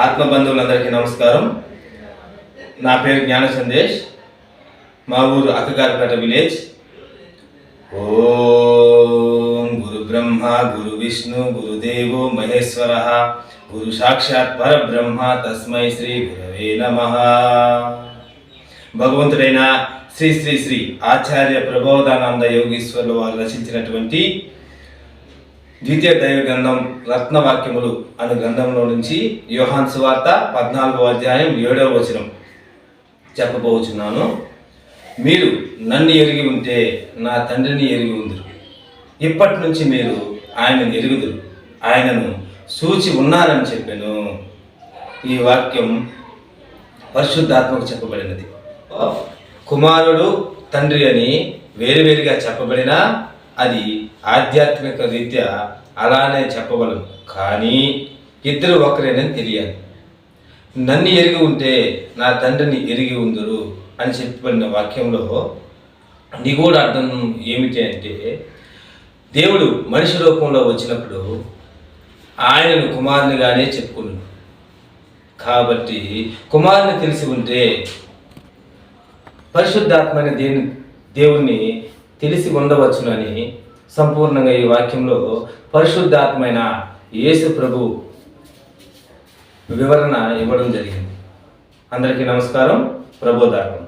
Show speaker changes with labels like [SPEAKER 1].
[SPEAKER 1] ఆత్మబంధువులందరికీ నమస్కారం. నా పేరు జ్ఞాన సందేశ్. మా ఊరు అక్కగారిపేట విలేజ్. ఓం గురు బ్రహ్మ గురు విష్ణు గురుదేవో మహేశ్వర గురు సాక్షాత్ పరబ్రహ్మ తస్మై శ్రీ గురవే నమః. భగవంతుడైన శ్రీ శ్రీ శ్రీ ఆచార్య ప్రబోధానంద యోగీశ్వర్లు వారు రచించినటువంటి ద్వితీయ దైవ గ్రంథం రత్నవాక్యములు అను గ్రంథంలో నుంచి యోహాను సువార్త 14వ అధ్యాయం 7వ వచనం చెప్పబోచున్నాను. మీరు నన్ను ఎరిగి ఉంటే నా తండ్రిని ఎరిగి ఉందురు. ఇప్పటి నుంచి మీరు ఆయనను ఎరుగుదురు, ఆయనను సూచి ఉన్నారని చెప్పాను. ఈ వాక్యం పరిశుద్ధాత్మకు చెప్పబడినది. కుమారుడు తండ్రి అని వేరువేరుగా చెప్పబడినా అది ఆధ్యాత్మిక రీత్యా అలానే చెప్పగలను, కానీ ఇద్దరు ఒకరేనని తెలియాలి. నన్ను ఎరిగి ఉంటే నా తండ్రిని ఎరిగి ఉందరు అని చెప్పబడిన వాక్యంలో నిగూఢ అర్థం ఏమిటి అంటే, దేవుడు మనిషి రూపంలో వచ్చినప్పుడు ఆయనను కుమారునిగానే చెప్పుకున్నాడు. కాబట్టి కుమారుని తెలిసి ఉంటే పరిశుద్ధాత్మైన దేవుణ్ణి తెలిసి ఉండవచ్చునని సంపూర్ణంగా ఈ వాక్యంలో పరిశుద్ధాత్మైన యేసు ప్రభు వివరణ ఇవ్వడం జరిగింది. అందరికీ నమస్కారం. ప్రబోధాత్మ.